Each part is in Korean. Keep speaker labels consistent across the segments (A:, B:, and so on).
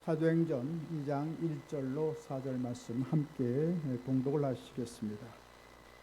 A: 사도행전 2장 1절로 4절 말씀 함께 봉독을 하시겠습니다.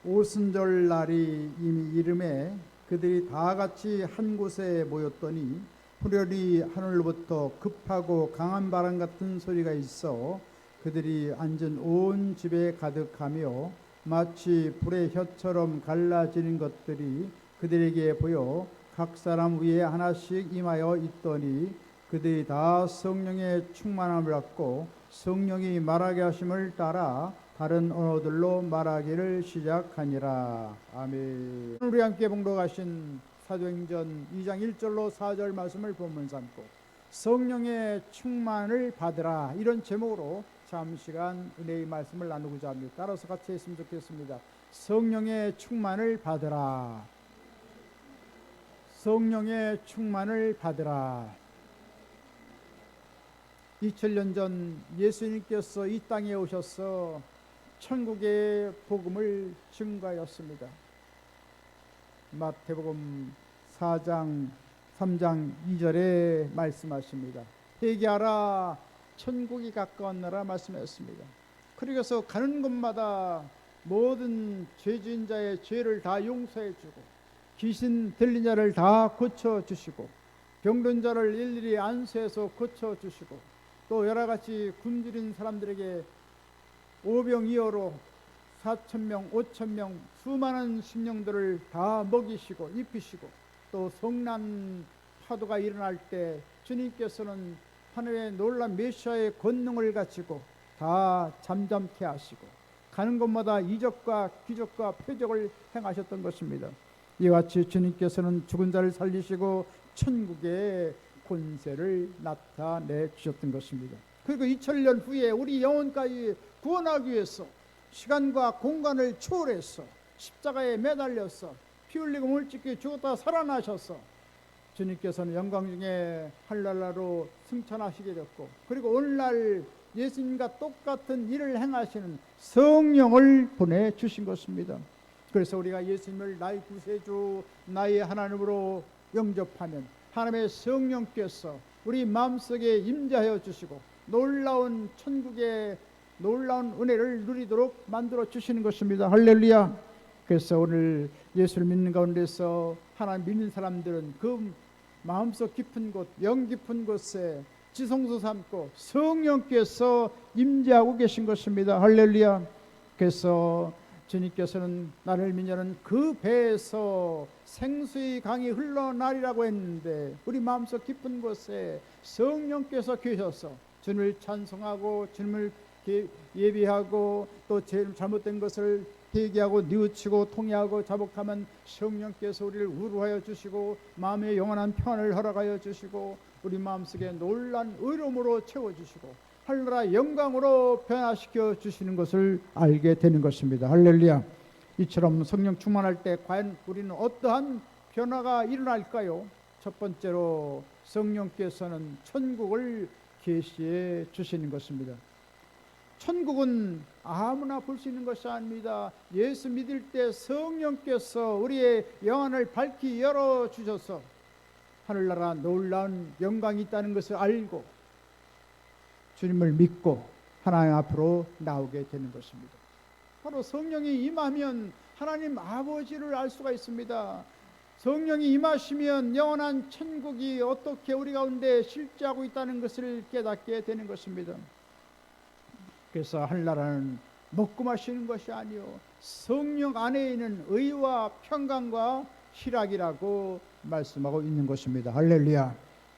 A: 오순절 날이 이미 이름에 그들이 다 같이 한 곳에 모였더니 푸르리 하늘로부터 급하고 강한 바람 같은 소리가 있어 그들이 앉은 온 집에 가득하며 마치 불의 혀처럼 갈라지는 것들이 그들에게 보여 각 사람 위에 하나씩 임하여 있더니 그들이 다 성령의 충만함을 받고 성령이 말하게 하심을 따라 다른 언어들로 말하기를 시작하니라. 아멘. 우리 함께 봉독하신 사도행전 2장 1절로 4절 말씀을 본문 삼고 성령의 충만을 받으라, 이런 제목으로 잠시간 은혜의 말씀을 나누고자 합니다. 따라서 같이 했으면 좋겠습니다. 성령의 충만을 받으라. 성령의 충만을 받으라. 2000년 전 예수님께서 이 땅에 오셔서 천국의 복음을 증거하였습니다. 마태복음 4장 3장 2절에 말씀하십니다. 회개하라, 천국이 가까웠노라 말씀하셨습니다. 그러고서 가는 곳마다 모든 죄진 자의 죄를 다 용서해 주고 귀신 들린 자를 다 고쳐주시고 병든 자를 일일이 안수해서 고쳐주시고 또 여러가지 굶주린 사람들에게 오병이어로 4,000명 5,000명 수많은 심령들을 다 먹이시고 입히시고 또 성난 파도가 일어날 때 주님께서는 하늘의 놀라운 메시아의 권능을 가지고 다 잠잠케 하시고 가는 곳마다 이적과 기적과 표적을 행하셨던 것입니다. 이와 같이 주님께서는 죽은 자를 살리시고 천국의 권세를 나타내 주셨던 것입니다. 그리고 2000년 후에 우리 영혼까지 구원하기 위해서 시간과 공간을 초월해서 십자가에 매달려서 피 흘리고 물찍게 죽었다 살아나셔서 주님께서는 영광 중에 하늘나라로 승천하시게 됐고, 그리고 오늘날 예수님과 똑같은 일을 행하시는 성령을 보내주신 것입니다. 그래서 우리가 예수님을 나의 구세주 나의 하나님으로 영접하면 하나님의 성령께서 우리 마음속에 임재하여 주시고 놀라운 천국의 놀라운 은혜를 누리도록 만들어 주시는 것입니다. 할렐루야. 그래서 오늘 예수를 믿는 가운데서 하나님 믿는 사람들은 그 마음속 깊은 곳, 영 깊은 곳에 지성소 삼고 성령께서 임재하고 계신 것입니다. 할렐루야. 그래서 주님께서는 나를 믿는 그 배에서 생수의 강이 흘러나리라고 했는데 우리 마음속 깊은 곳에 성령께서 계셔서 주님을 찬송하고 주님을 예비하고 또 잘못된 것을 회개하고 뉘우치고 통회하고 자복하면 성령께서 우리를 위로하여 주시고 마음의 영원한 평안을 허락하여 주시고 우리 마음속에 놀란 의로움으로 채워주시고 하늘나라 영광으로 변화시켜 주시는 것을 알게 되는 것입니다. 할렐루야. 이처럼 성령 충만할 때 과연 우리는 어떠한 변화가 일어날까요? 첫 번째로 성령께서는 천국을 계시해 주시는 것입니다. 천국은 아무나 볼 수 있는 것이 아닙니다. 예수 믿을 때 성령께서 우리의 영안을 밝히 열어주셔서 하늘나라 놀라운 영광이 있다는 것을 알고 주님을 믿고 하나님 앞으로 나오게 되는 것입니다. 바로 성령이 임하면 하나님 아버지를 알 수가 있습니다. 성령이 임하시면 영원한 천국이 어떻게 우리 가운데 실제하고 있다는 것을 깨닫게 되는 것입니다. 그래서 하늘나라는 먹고 마시는 것이 아니요 성령 안에 있는 의와 평강과 희락이라고 말씀하고 있는 것입니다. 할렐루야.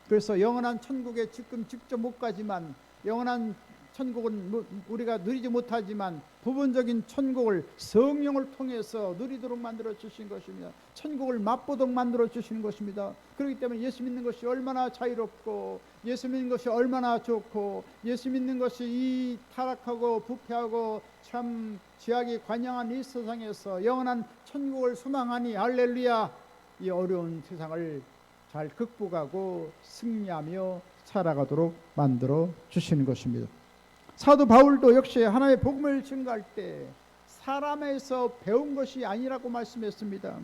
A: 그래서 영원한 천국에 지금 직접 못 가지만 영원한 천국은 우리가 누리지 못하지만 부분적인 천국을 성령을 통해서 누리도록 만들어 주신 것입니다. 천국을 맛보도록 만들어 주시는 것입니다. 그렇기 때문에 예수 믿는 것이 얼마나 자유롭고 예수 믿는 것이 얼마나 좋고 예수 믿는 것이 이 타락하고 부패하고 참 죄악이 관영한 이 세상에서 영원한 천국을 소망하니 할렐루야. 이 어려운 세상을 잘 극복하고 승리하며 살아가도록 만들어 주시는 것입니다. 사도 바울도 역시 하나님의 복음을 증거할 때 사람에서 배운 것이 아니라고 말씀했습니다.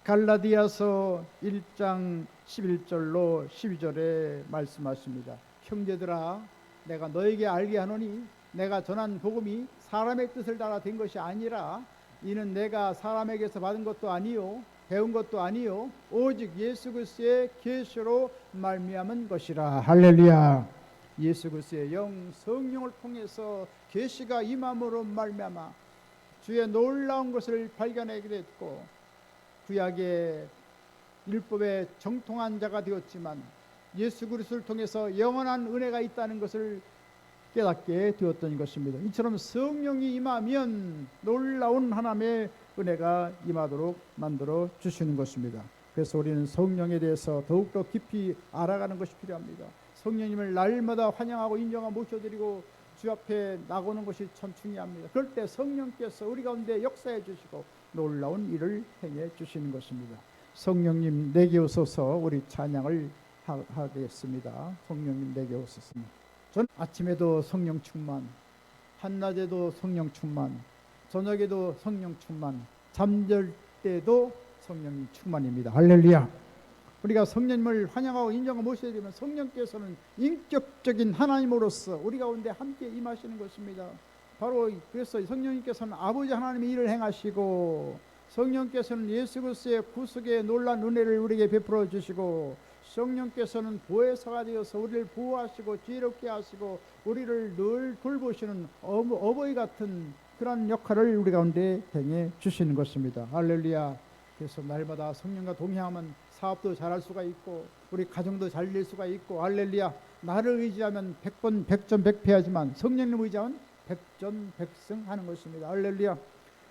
A: 갈라디아서 1장 11절로 12절에 말씀하십니다. 형제들아, 내가 너에게 알게 하노니 내가 전한 복음이 사람의 뜻을 따라 된 것이 아니라 이는 내가 사람에게서 받은 것도 아니요 배운 것도 아니요 오직 예수 그리스도의 계시로 말미암은 것이라. 할렐루야. 예수 그리스도의 영 성령을 통해서 계시가 임함으로 말미암아 주의 놀라운 것을 발견하게 됐고 구약의 율법에 정통한 자가 되었지만 예수 그리스도를 통해서 영원한 은혜가 있다는 것을 깨닫게 되었던 것입니다. 이처럼 성령이 임하면 놀라운 하나님의 은혜가 임하도록 만들어 주시는 것입니다. 그래서 우리는 성령에 대해서 더욱더 깊이 알아가는 것이 필요합니다. 성령님을 날마다 환영하고 인정하고 모셔드리고 주 앞에 나오는 것이 참 중요합니다. 그럴 때 성령께서 우리 가운데 역사해 주시고 놀라운 일을 행해 주시는 것입니다. 성령님 내게 오소서. 우리 찬양을 하겠습니다. 성령님 내게 오소서. 전 아침에도 성령 충만, 한낮에도 성령 충만, 저녁에도 성령 충만, 잠들 때도 성령 충만입니다. 할렐루야. 우리가 성령님을 환영하고 인정하고 모셔야 되면 성령께서는 인격적인 하나님으로서 우리 가운데 함께 임하시는 것입니다. 바로 그래서 성령님께서는 아버지 하나님의 일을 행하시고 성령께서는 예수 그리스도의 구속의 놀란 은혜를 우리에게 베풀어 주시고 성령께서는 보혜사가 되어서 우리를 보호하시고 지혜롭게 하시고 우리를 늘 돌보시는 어버이 같은 그런 역할을 우리 가운데 행해 주시는 것입니다. 할렐루야. 그래서 날마다 성령과 동행하면 사업도 잘할 수가 있고 우리 가정도 잘 될 수가 있고 할렐루야. 나를 의지하면 100번 100전 100패하지만 성령님 의지하면 100전 100승 하는 것입니다. 할렐루야.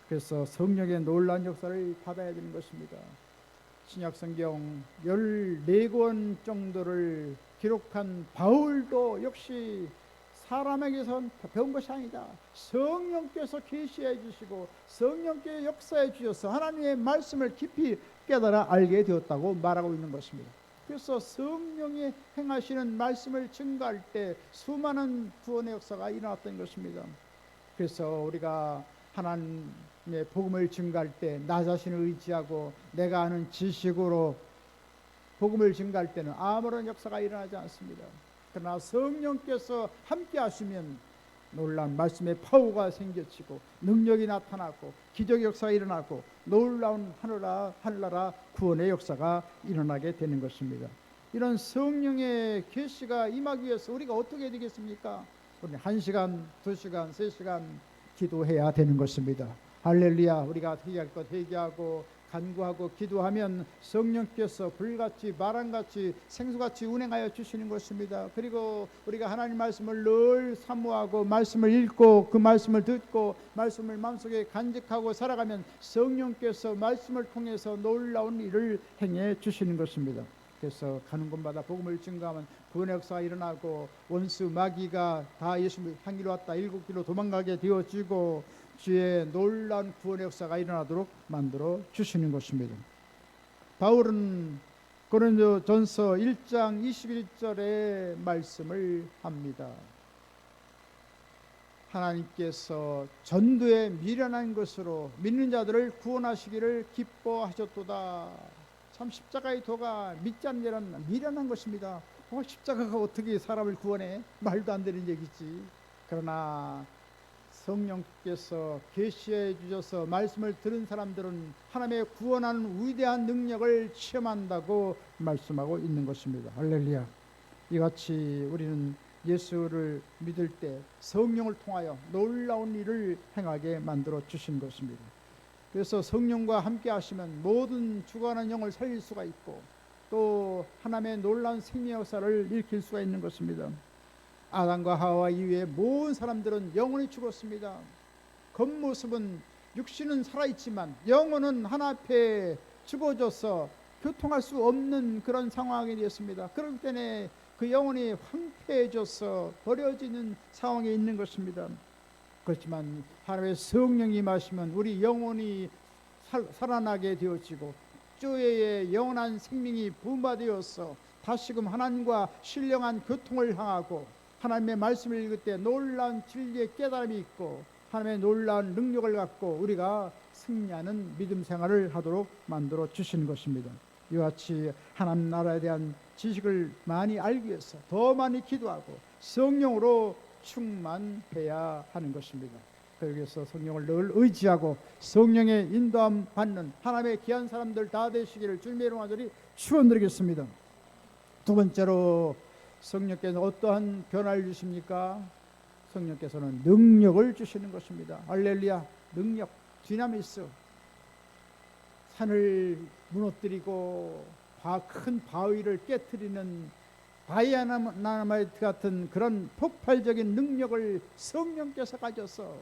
A: 그래서 성령의 놀라운 역사를 받아야 되는 것입니다. 신약성경 14권 정도를 기록한 바울도 역시 사람에게선 배운 것이 아니다. 성령께서 계시해 주시고 성령께 역사해 주셔서 하나님의 말씀을 깊이 깨달아 알게 되었다고 말하고 있는 것입니다. 그래서 성령이 행하시는 말씀을 증거할 때 수많은 구원의 역사가 일어났던 것입니다. 그래서 우리가 하나님의 복음을 증거할 때 나 자신을 의지하고 내가 아는 지식으로 복음을 증거할 때는 아무런 역사가 일어나지 않습니다. 그러나 성령께서 함께 하시면 놀라운 말씀의 파워가 생겨지고 능력이 나타나고 기적의 역사가 일어나고 놀라운 하늘나라 구원의 역사가 일어나게 되는 것입니다. 이런 성령의 계시가 임하기 위해서 우리가 어떻게 되겠습니까? 우리 1시간, 2시간, 3시간 기도해야 되는 것입니다. 할렐루야. 우리가 회개할 것 회개하고 간구하고 기도하면 성령께서 불같이 바람같이 생수같이 운행하여 주시는 것입니다. 그리고 우리가 하나님 말씀을 늘 사모하고 말씀을 읽고 그 말씀을 듣고 말씀을 마음속에 간직하고 살아가면 성령께서 말씀을 통해서 놀라운 일을 행해 주시는 것입니다. 그래서 가는 곳마다 복음을 증거하면 구원의 역사가 일어나고 원수 마귀가 다 예수님 향기로 왔다 7길로 도망가게 되어지고 주의 놀라운 구원의 역사가 일어나도록 만들어 주시는 것입니다. 바울은 고린도전서 1장 21절의 말씀을 합니다. 하나님께서 전도에 미련한 것으로 믿는 자들을 구원하시기를 기뻐하셨도다. 참 십자가의 도가 믿지 않는 자는 미련한 것입니다. 십자가가 어떻게 사람을 구원해? 말도 안 되는 얘기지. 그러나 성령께서 계시해 주셔서 말씀을 들은 사람들은 하나님의 구원하는 위대한 능력을 체험한다고 말씀하고 있는 것입니다. 할렐루야. 이같이 우리는 예수를 믿을 때 성령을 통하여 놀라운 일을 행하게 만들어 주신 것입니다. 그래서 성령과 함께 하시면 모든 죽어가는 영을 살릴 수가 있고 또 하나님의 놀라운 생명 역사를 일으킬 수가 있는 것입니다. 아담과 하와 이후에 모든 사람들은 영혼이 죽었습니다. 겉모습은 육신은 살아있지만 영혼은 하나 앞에 죽어져서 교통할 수 없는 그런 상황이 되었습니다. 그렇기 때문에 그 영혼이 황폐해져서 버려지는 상황에 있는 것입니다. 그렇지만 하나님의 성령이 임하시면 우리 영혼이 살아나게 되어지고 주의 영원한 생명이 부음받아서 다시금 하나님과 신령한 교통을 향하고 하나님의 말씀을 읽을 때 놀라운 진리의 깨달음이 있고 하나님의 놀라운 능력을 갖고 우리가 승리하는 믿음 생활을 하도록 만들어 주시는 것입니다. 이와 같이 하나님 나라에 대한 지식을 많이 알기 위해서 더 많이 기도하고 성령으로 충만해야 하는 것입니다. 그래서 성령을 늘 의지하고 성령의 인도함 받는 하나님의 귀한 사람들 다 되시기를 주님의 이름으로 간절히 축원드리겠습니다. 두 번째로 성령께서 어떠한 변화를 주십니까? 성령께서는 능력을 주시는 것입니다. 할렐루야. 능력, 디나미스. 산을 무너뜨리고 큰 바위를 깨트리는 다이아나마이트 같은 그런 폭발적인 능력을 성령께서 가져서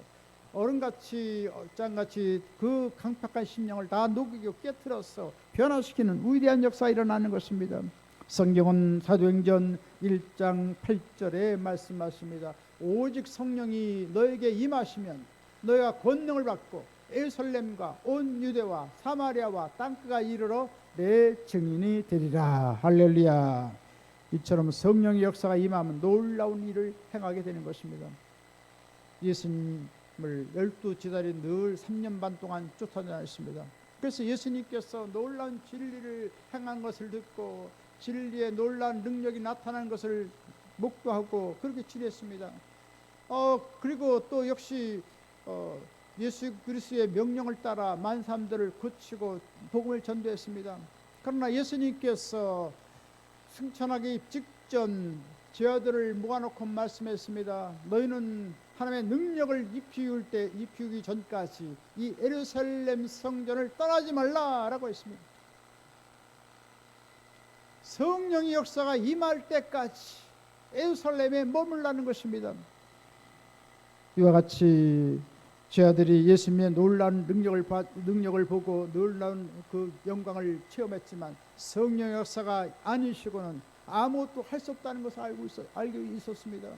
A: 얼음같이 짱같이 그 강팍한 심령을 다 녹이고 깨트려서 변화시키는 위대한 역사가 일어나는 것입니다. 성경은 사도행전 1장 8절에 말씀하십니다. 오직 성령이 너에게 임하시면 너희가 권능을 받고 예루살렘과 온 유대와 사마리아와 땅끝가 이르러 내 증인이 되리라. 할렐루야. 이처럼 성령의 역사가 임하면 놀라운 일을 행하게 되는 것입니다. 예수님을 12지달이 늘 3년 반 동안 쫓아다녔습니다. 그래서 예수님께서 놀라운 진리를 행한 것을 듣고 진리의 놀라운 능력이 나타나는 것을 목도하고 그렇게 지냈습니다. 그리고 또 역시 예수 그리스도의 명령을 따라 많은 사람들을 고치고 복음을 전도했습니다. 그러나 예수님께서 승천하기 직전 제 아들을 모아놓고 말씀했습니다. 너희는 하나님의 능력을 입히기 전까지 이 예루살렘 성전을 떠나지 말라라고 했습니다. 성령의 역사가 임할 때까지 예루살렘에 머물라는 것입니다. 이와 같이 제 아들이 예수님의 놀라운 능력을 보고 놀라운 그 영광을 체험했지만 성령의 역사가 아니시고는 아무것도 할 수 없다는 것을 알고 있었습니다.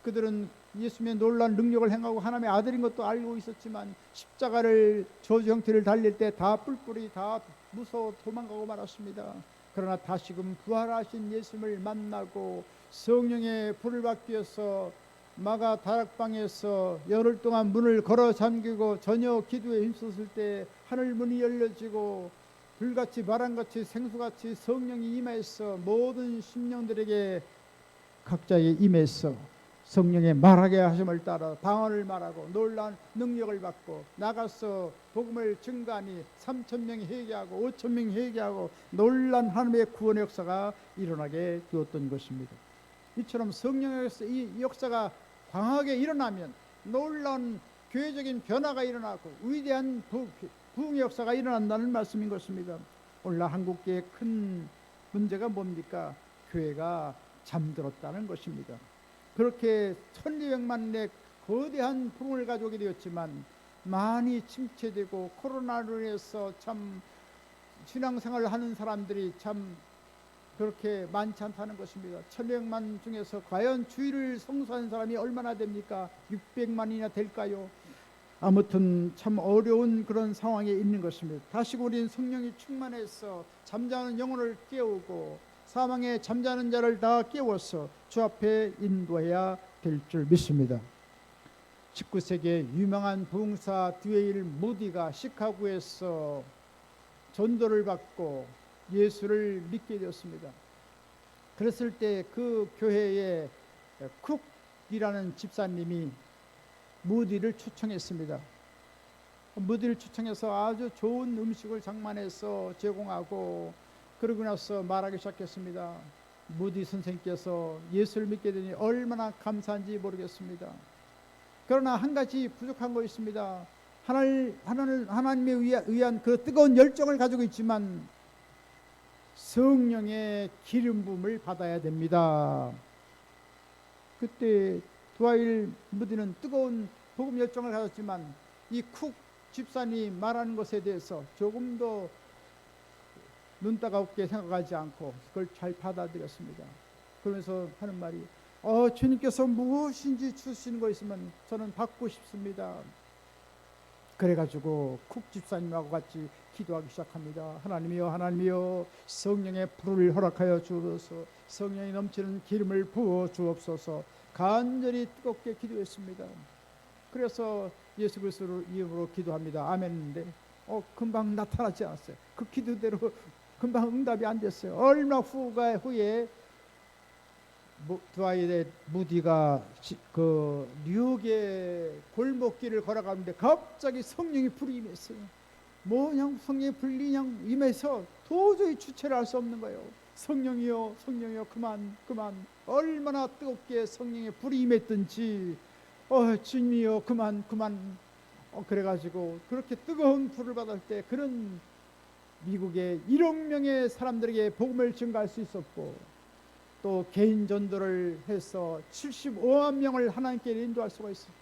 A: 그들은 예수님의 놀라운 능력을 행하고 하나님의 아들인 것도 알고 있었지만 십자가를 저주 형태를 달릴 때 다 뿔뿔이 다 무서워 도망가고 말았습니다. 그러나 다시금 부활하신 예수님을 만나고 성령의 불을 받기 위해서 마가 다락방에서 열흘 동안 문을 걸어 잠기고 저녁 기도에 힘썼을 때 하늘 문이 열려지고 불같이 바람같이 생수같이 성령이 임해서 모든 심령들에게 각자의 임해서 성령의 말하게 하심을 따라 방언을 말하고 놀라운 능력을 받고 나가서 복음을 증거하니 3,000명이 회개하고 5,000명이 회개하고 놀라운 하나님의 구원의 역사가 일어나게 되었던 것입니다. 이처럼 성령의 이 역사가 강하게 일어나면 놀라운 교회적인 변화가 일어나고 위대한 부흥의 역사가 일어난다는 말씀인 것입니다. 오늘날 한국교회의 큰 문제가 뭡니까? 교회가 잠들었다는 것입니다. 그렇게 1200만의 거대한 부흥을 가져오게 되었지만 많이 침체되고 코로나로 인해서 참 신앙생활을 하는 사람들이 참 그렇게 많지 않다는 것입니다. 1200만 중에서 과연 주일을 성수하는 사람이 얼마나 됩니까? 600만이나 될까요? 아무튼 참 어려운 그런 상황에 있는 것입니다. 다시 우리는 성령이 충만해서 잠자는 영혼을 깨우고 사망에 잠자는 자를 다 깨워서 주 앞에 인도해야 될 줄 믿습니다. 19세기의 유명한 부흥사 드웨일 무디가 시카고에서 전도를 받고 예수를 믿게 되었습니다. 그랬을 때 그 교회에 쿡이라는 집사님이 무디를 초청했습니다. 무디를 초청해서 아주 좋은 음식을 장만해서 제공하고 그러고 나서 말하기 시작했습니다. 무디 선생님께서 예수를 믿게 되니 얼마나 감사한지 모르겠습니다. 그러나 한 가지 부족한 거 있습니다. 하나님에 의한 그 뜨거운 열정을 가지고 있지만 성령의 기름 부음을 받아야 됩니다. 그때 드웨일 무디는 뜨거운 복음 열정을 가졌지만 이 쿡 집사님 말하는 것에 대해서 조금도 눈 따갑게 생각하지 않고 그걸 잘 받아들였습니다. 그러면서 하는 말이 주님께서 무엇인지 주시는 거 있으면 저는 받고 싶습니다. 그래가지고 쿡 집사님하고 같이 기도하기 시작합니다. 하나님이여 하나님이여 성령의 불을 허락하여 주옵소서. 성령이 넘치는 기름을 부어 주옵소서. 간절히 뜨겁게 기도했습니다. 그래서 예수 그리스도 이름으로 기도합니다. 아멘인데 금방 나타나지 않았어요. 그 기도대로 금방 응답이 안 됐어요. 얼마 후에 드와이트 무디가 그 뉴욕의 골목길을 걸어가는데 갑자기 성령이 불이 임했어요. 뭐냐, 성령의 불이 그냥 임해서 도저히 주체를 할 수 없는 거예요. 성령이여, 성령이여, 그만. 얼마나 뜨겁게 성령의 불이 임했든지, 주님이여, 그만. 그래가지고 그렇게 뜨거운 불을 받을 때 그런 미국의 1억 명의 사람들에게 복음을 증거할 수 있었고, 또 개인 전도를 해서 75만 명을 하나님께 인도할 수가 있어요.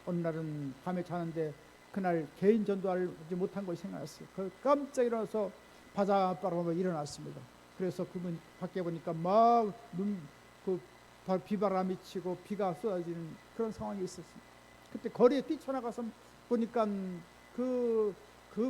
A: 어느 날은 밤에 자는데 그날 개인 전도하지 못한 것이 생각났어요. 깜짝 일어나서 바자바라고 일어났습니다. 그래서 그분 밖에 보니까 막 비바람이 치고 비가 쏟아지는 그런 상황이 있었습니다. 그때 거리에 뛰쳐나가서 보니까 그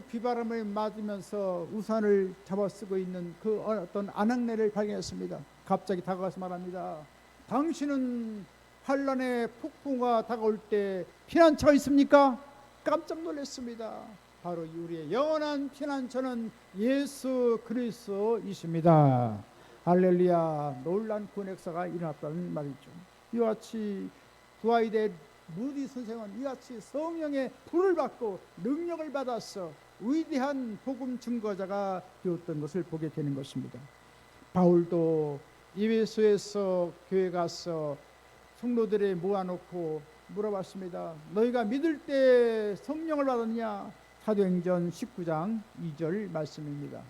A: 비바람을 맞으면서 우산을 잡아 쓰고 있는 그 어떤 아낙네를 발견했습니다. 갑자기 다가가서 말합니다. 당신은 환란의 폭풍과 다가올 때 피난처가 있습니까? 깜짝 놀랐습니다. 바로 우리의 영원한 피난처는 예수 그리스도이십니다. 할렐루야. 놀란 구원 역사가 일어났다는 말이죠. 이와 같이 드와이트 무디 선생은 이같이 성령의 불을 받고 능력을 받아서 위대한 복음 증거자가 되었던 것을 보게 되는 것입니다. 바울도 에베소에서 교회 가서 성도들을 모아놓고 물어봤습니다. 너희가 믿을 때 성령을 받았냐? 사도행전 19장 2절 말씀입니다.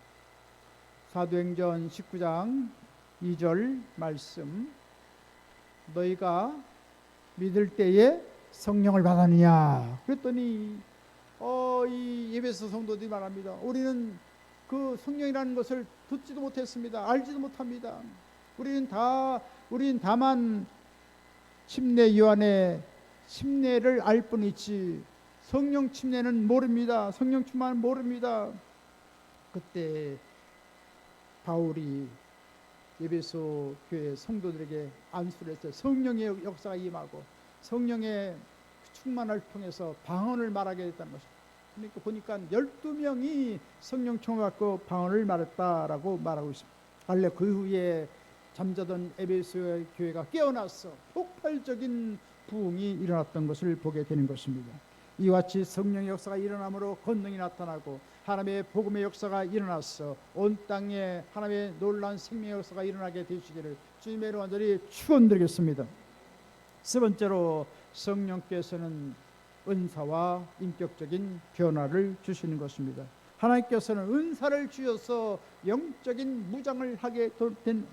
A: 사도행전 19장 2절 말씀. 너희가 믿을 때에 성령을 받았느냐? 그랬더니 이 에베소 성도들이 말합니다. 우리는 그 성령이라는 것을 듣지도 못했습니다. 알지도 못합니다. 우리는 다만 침례 요한의 침례를 알 뿐이지 성령 침례는 모릅니다. 성령 충만은 모릅니다. 그때 바울이 에베소 교회 성도들에게 안수를 했어요. 성령의 역사가 임하고 성령의 충만을 통해서 방언을 말하게 됐다는 것입니다. 그러니까 보니까 12명이 성령 충만을 받고 방언을 말했다라고 말하고 있습니다. 알레 그 후에 잠자던 에베소 교회가 깨어나서 폭발적인 부흥이 일어났던 것을 보게 되는 것입니다. 이와 같이 성령의 역사가 일어남으로 권능이 나타나고 하나님의 복음의 역사가 일어나서 온 땅에 하나님의 놀라운 생명의 역사가 일어나게 되시기를 주님의 이름으로 간절히 축원드리겠습니다. 세 번째로 성령께서는 은사와 인격적인 변화를 주시는 것입니다. 하나님께서는 은사를 주셔서 영적인 무장을 하게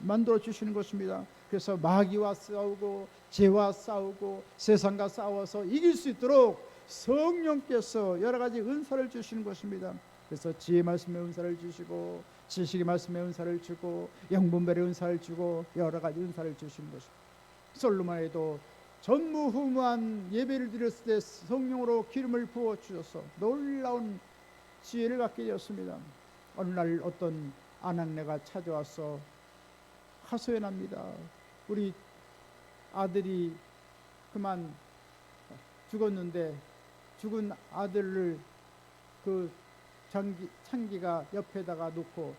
A: 만들어 주시는 것입니다. 그래서 마귀와 싸우고 죄와 싸우고 세상과 싸워서 이길 수 있도록 성령께서 여러 가지 은사를 주시는 것입니다. 그래서 지혜 말씀의 은사를 주시고 지식의 말씀의 은사를 주고 영분별의 은사를 주고 여러 가지 은사를 주시는 것입니다. 솔로몬에도 전무후무한 예배를 드렸을 때 성령으로 기름을 부어 주셔서 놀라운 지혜를 갖게 되었습니다. 어느 날 어떤 아낙네가 찾아와서 하소연합니다. 우리 아들이 그만 죽었는데 죽은 아들을 그 창기가 옆에다가 놓고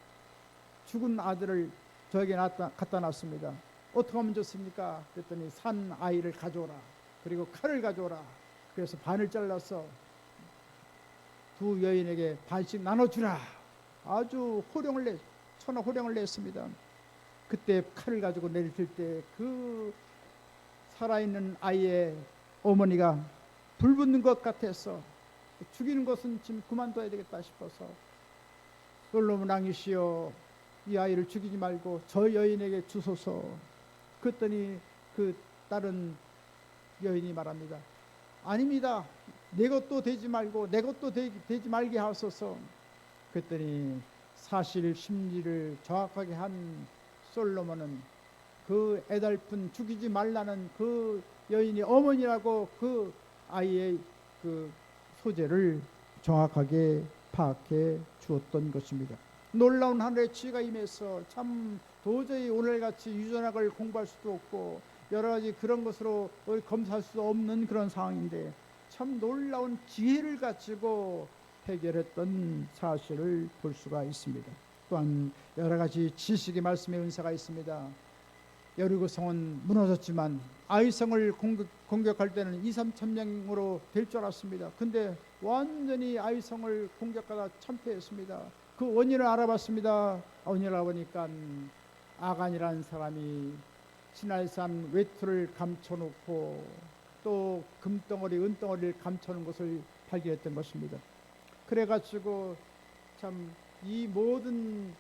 A: 죽은 아들을 저에게 갖다 놨습니다. 어떻게 하면 좋습니까? 그랬더니 산 아이를 가져오라. 그리고 칼을 가져오라. 그래서 반을 잘라서 두 여인에게 반씩 나눠주라. 아주 천하 호령을 냈습니다. 그때 칼을 가지고 내리칠 때 그 살아있는 아이의 어머니가 불 붙는 것 같아서 죽이는 것은 지금 그만둬야 되겠다 싶어서 솔로몬 왕이시여 이 아이를 죽이지 말고 저 여인에게 주소서. 그랬더니 그 다른 여인이 말합니다. 아닙니다. 내 것도 되지 말고 내 것도 되지 말게 하소서. 그랬더니 사실 심리를 정확하게 한 솔로몬은 그 애달픈 죽이지 말라는 그 여인이 어머니라고 그 아이의 그 소재를 정확하게 파악해 주었던 것입니다. 놀라운 하늘의 지혜가 임해서 참 도저히 오늘같이 유전학을 공부할 수도 없고 여러 가지 그런 것으로 검사할 수도 없는 그런 상황인데 참 놀라운 지혜를 가지고 해결했던 사실을 볼 수가 있습니다. 또한 여러 가지 지식의 말씀의 은사가 있습니다. 여리고성은 무너졌지만 아이성을 공격할 때는 2, 3천 명으로 될 줄 알았습니다. 근데 완전히 아이성을 공격하다 참패했습니다. 그 원인을 알아봤습니다. 원인을 알아보니까 아간이라는 사람이 시날산 외투를 감춰놓고 또 금덩어리 은덩어리를 감춰놓은 것을 발견했던 것입니다. 그래가지고 참 이 모든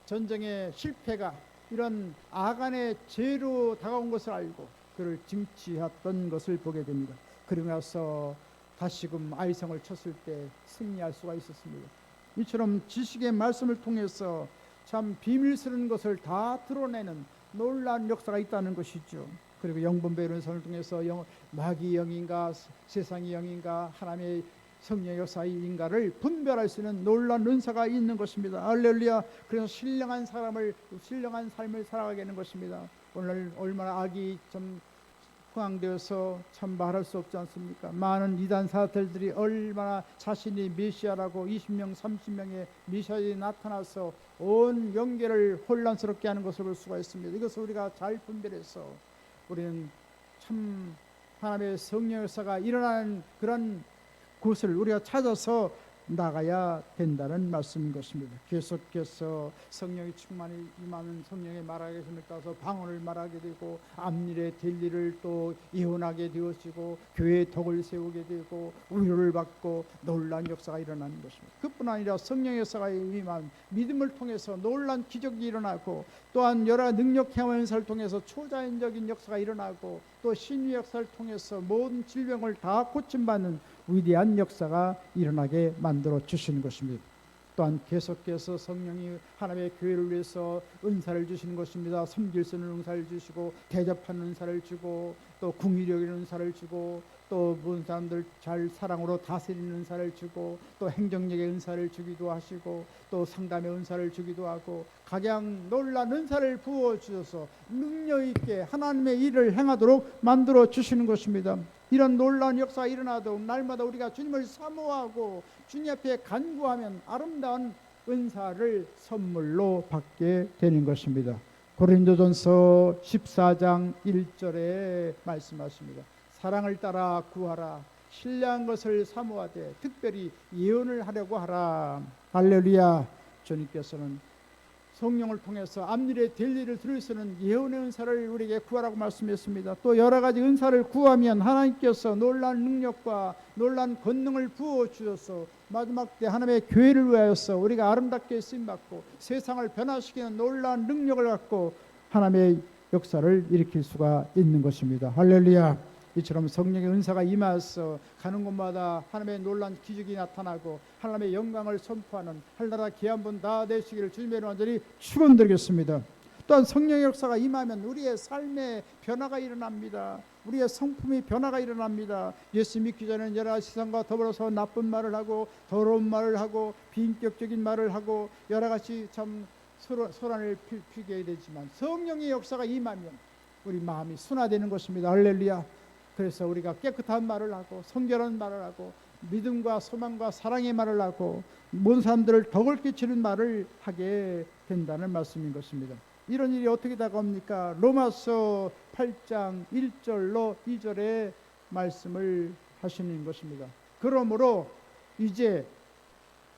A: 전쟁의 실패가 이런 아간의 죄로 다가온 것을 알고 그를 징치했던 것을 보게 됩니다. 그러고 나서 다시금 아이성을 쳤을 때 승리할 수가 있었습니다. 이처럼 지식의 말씀을 통해서 참 비밀스러운 것을 다 드러내는 놀라운 역사가 있다는 것이죠. 그리고 영분별 은선을 통해서 마귀의 영인가 세상의 영인가 하나님의 성령의 역사인가를 분별할 수 있는 놀라운 은사가 있는 것입니다. 할렐루야. 그래서 신령한 삶을 살아가게 하는 것입니다. 오늘 얼마나 악이 좀 흥황되어서 참 말할 수 없지 않습니까? 많은 이단 사들들이 얼마나 자신이 메시아라고 20명 30명의 메시아들이 나타나서 온 영계를 혼란스럽게 하는 것을 볼 수가 있습니다. 이것을 우리가 잘 분별해서 우리는 참 하나님의 성령 역사가 일어나는 그런 곳을 우리가 찾아서 나가야 된다는 말씀인 것입니다. 계속해서 성령이 충만히 임하는 성령의 말하게 되심을 따라서 방언을 말하게 되고 앞일에 될 일을 또 예언하게 되어지고 교회의 덕을 세우게 되고 위로를 받고 놀라운 역사가 일어나는 것입니다. 그뿐 아니라 성령의 역사가 임한 믿음을 통해서 놀라운 기적이 일어나고 또한 여러 능력 행한 역사를 통해서 초자연적인 역사가 일어나고 또 신의 역사를 통해서 모든 질병을 다 고침받는 위대한 역사가 일어나게 만들어 주시는 것입니다. 또한 계속해서 성령이 하나님의 교회를 위해서 은사를 주시는 것입니다. 섬길 수 있는 은사를 주시고 대접하는 은사를 주고 또 궁휼히 여기는 은사를 주고 또 모든 사람들 잘 사랑으로 다스리는 은사를 주고 또 행정력의 은사를 주기도 하시고 또 상담의 은사를 주기도 하고 각양 놀라운 은사를 부어주셔서 능력 있게 하나님의 일을 행하도록 만들어 주시는 것입니다. 이런 놀라운 역사가 일어나도 날마다 우리가 주님을 사모하고 주님 앞에 간구하면 아름다운 은사를 선물로 받게 되는 것입니다. 고린도전서 14장 1절에 말씀하십니다. 사랑을 따라 구하라. 신뢰한 것을 사모하되 특별히 예언을 하려고 하라. 할렐루야. 주님께서는 성령을 통해서 앞일에 될 일을 들을 수 있는 예언의 은사를 우리에게 구하라고 말씀했습니다. 또 여러 가지 은사를 구하면 하나님께서 놀라운 능력과 놀라운 권능을 부어 주셔서 마지막 때 하나님의 교회를 위하여서 우리가 아름답게 쓰임받고 세상을 변화시키는 놀라운 능력을 갖고 하나님의 역사를 일으킬 수가 있는 것입니다. 할렐루야. 이처럼 성령의 은사가 임하여서 가는 곳마다 하나님의 놀라운 기적이 나타나고 하나님의 영광을 선포하는 할나라 귀한 다 되시기를 주님의 이름으로 완전히 축원드리겠습니다. 또한 성령의 역사가 임하면 우리의 삶에 변화가 일어납니다. 우리의 성품이 변화가 일어납니다. 예수 믿기 전에는 여러 가지 세상과 더불어서 나쁜 말을 하고 더러운 말을 하고 비인격적인 말을 하고 여러 가지 참 소란을 피게 되지만 성령의 역사가 임하면 우리 마음이 순화되는 것입니다. 할렐루야. 그래서 우리가 깨끗한 말을 하고 성결한 말을 하고 믿음과 소망과 사랑의 말을 하고 모든 사람들을 덕을 끼치는 말을 하게 된다는 말씀인 것입니다. 이런 일이 어떻게 다가옵니까? 로마서 8장 1절로 2절의 말씀을 하시는 것입니다. 그러므로 이제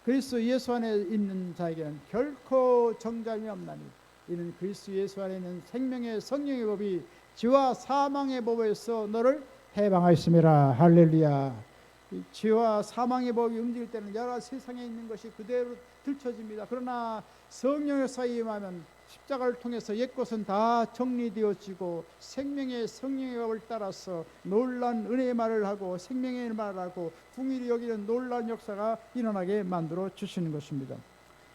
A: 그리스도 예수 안에 있는 자에게는 결코 정죄함이 없나니 이는 그리스도 예수 안에 있는 생명의 성령의 법이 죄와 사망의 법에서 너를 해방하였음이라. 할렐루야. 죄와 사망의 법이 움직일 때는 여러 세상에 있는 것이 그대로 들춰집니다. 그러나 성령의 사이에 임하면 십자가를 통해서 옛것은 다 정리되어지고 생명의 성령의 법을 따라서 놀라운 은혜의 말을 하고 생명의 말을 하고 궁일이 여기는 놀라운 역사가 일어나게 만들어 주시는 것입니다.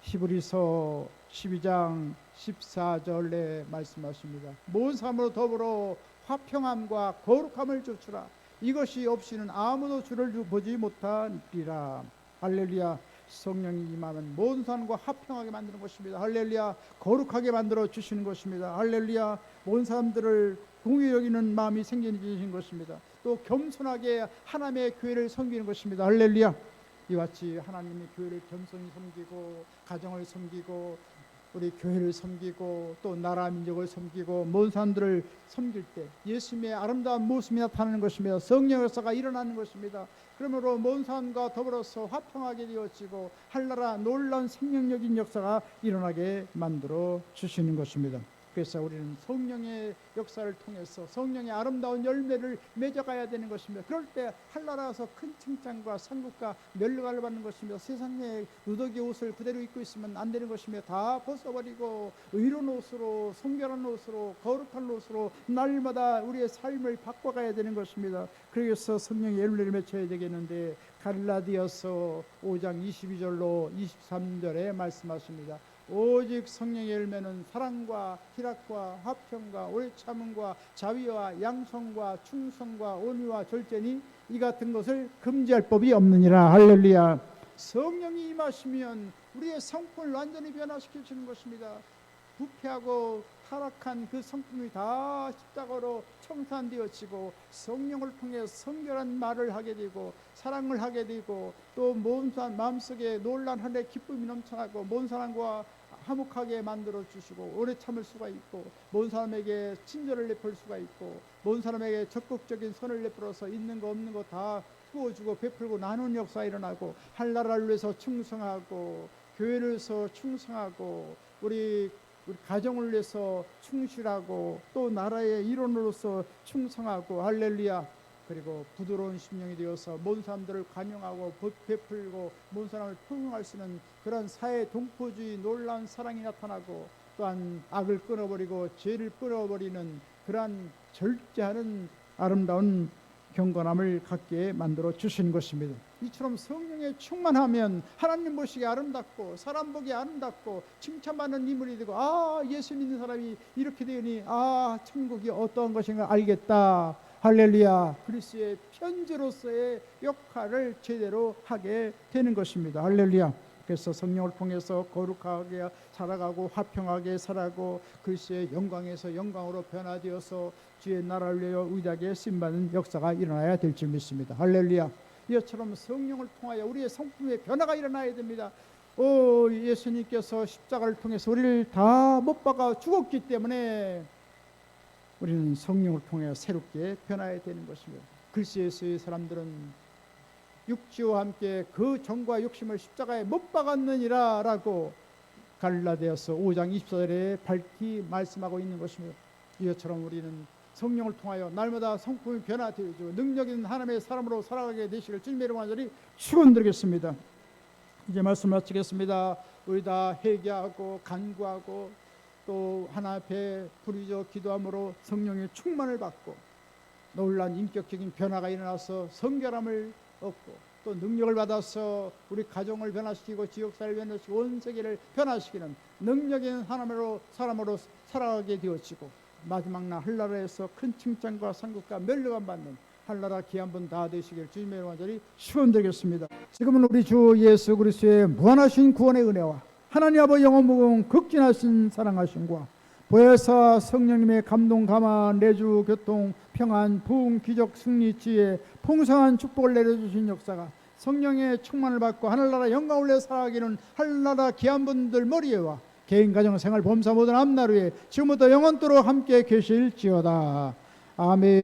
A: 히브리서 12장 14절에 말씀하십니다. 모든 사람으로 더불어 화평함과 거룩함을 쫓으라. 이것이 없이는 아무도 주를 보지 못하리라. 할렐루야. 성령이 임하면 모든 사람과 화평하게 만드는 것입니다. 할렐루야. 거룩하게 만들어 주시는 것입니다. 할렐루야. 모든 사람들을 공의 여기는 마음이 생기는 것입니다. 또 겸손하게 하나님의 교회를 섬기는 것입니다. 할렐루야. 이와 같이 하나님의 교회를 겸손히 섬기고 가정을 섬기고 우리 교회를 섬기고 또 나라 민족을 섬기고 모든 사람들을 섬길 때 예수님의 아름다운 모습이 나타나는 것이며 성령의 역사가 일어나는 것입니다. 그러므로 모든 사람과 더불어서 화평하게 되어지고 한나라 놀라운 생명력인 역사가 일어나게 만들어 주시는 것입니다. 그래서 우리는 성령의 역사를 통해서 성령의 아름다운 열매를 맺어가야 되는 것입니다. 그럴 때 한나라에서 큰 칭찬과 상급과 면류관을 받는 것이며 세상에 누더기 옷을 그대로 입고 있으면 안 되는 것이며 다 벗어버리고 의로운 옷으로 성결한 옷으로 거룩한 옷으로 날마다 우리의 삶을 바꿔가야 되는 것입니다. 그래서 성령의 열매를 맺어야 되겠는데 갈라디아서 5장 22절로 23절에 말씀하십니다. 오직 성령의 열매는 사랑과 희락과 화평과 오래 참음과 자비와 양성과 충성과 온유와 절제니 이 같은 것을 금지할 법이 없느니라. 할렐루야. 성령이 임하시면 우리의 성품을 완전히 변화시켜 주는 것입니다. 부패하고 타락한 그 성품이 다 십자가로 청산되어지고 성령을 통해 성결한 말을 하게 되고 사랑을 하게 되고 또 마음속에 놀란 하늘의 기쁨이 넘쳐나고 모든 사람과 화목하게 만들어 주시고 오래 참을 수가 있고 모든 사람에게 친절을 베풀 수가 있고 모든 사람에게 적극적인 선을 베풀어서 있는 거 없는 거 다 부어주고 베풀고 나누는 역사가 일어나고 한나라를 위해서 충성하고 교회를 위해서 충성하고 우리 가정을 위해서 충실하고 또 나라의 일원으로서 충성하고 할렐루야. 그리고 부드러운 심령이 되어서 모든 사람들을 관용하고 베풀고 모든 사람을 포용할 수 있는 그런 사회 동포주의 놀라운 사랑이 나타나고 또한 악을 끊어버리고 죄를 끊어버리는 그러한 절제하는 아름다운 경건함을 갖게 만들어 주신 것입니다. 이처럼 성령에 충만하면 하나님 보시기에 아름답고 사람 보기에 아름답고 칭찬받는 인물이 되고 예수 믿는 사람이 이렇게 되니 천국이 어떠한 것인가 알겠다. 할렐루야. 그리스도의 편지로서의 역할을 제대로 하게 되는 것입니다. 할렐루야. 그래서 성령을 통해서 거룩하게 살아가고 화평하게 살아가고 그리스도의 영광에서 영광으로 변화되어서 주의 나라를 위하여 위대하게 쓰임받는 역사가 일어나야 될 줄 믿습니다. 할렐루야. 이처럼 성령을 통하여 우리의 성품의 변화가 일어나야 됩니다. 예수님께서 십자가를 통해서 우리를 다 못 박아 죽었기 때문에 우리는 성령을 통해 새롭게 변화해야 되는 것입니다. 그리스도의 사람들은 육지와 함께 그 정과 욕심을 십자가에 못 박았느니라 라고 갈라디아서 5장 24절에 밝히 말씀하고 있는 것입니다. 이것처럼 우리는 성령을 통하여 날마다 성품이 변화되어지고 능력 있는 하나님의 사람으로 살아가게 되시길 주님의 이름으로 간절히 축원드리겠습니다. 이제 말씀 마치겠습니다. 우리 다 회개하고 간구하고 또 하나 앞에 부르짖어 기도함으로 성령의 충만을 받고 놀란 인격적인 변화가 일어나서 성결함을 얻고 또 능력을 받아서 우리 가정을 변화시키고 지역사회를 변화시키고 온 세계를 변화시키는 능력 있는 하나님으로 사람으로 살아가게 되어지고 마지막 날 한나라에서 큰 칭찬과 상급과 면류관 받는 한나라 귀한 분 다 되시길 주님의 이름으로 간절히 축원드리겠습니다. 지금은 우리 주 예수 그리스도의 무한하신 구원의 은혜와 하나님 아버지 영원무궁 극진하신 사랑하심과 보혜사 성령님의 감동 감화 내주 교통 평안 부흥 기적 승리 지혜 풍성한 축복을 내려주신 역사가 성령의 충만을 받고 하늘나라 영광을 위해 살아가기는 하늘나라 귀한 분들 머리에와 개인 가정 생활 범사 모든 앞날 위에 지금부터 영원토록 함께 계실지어다. 아멘.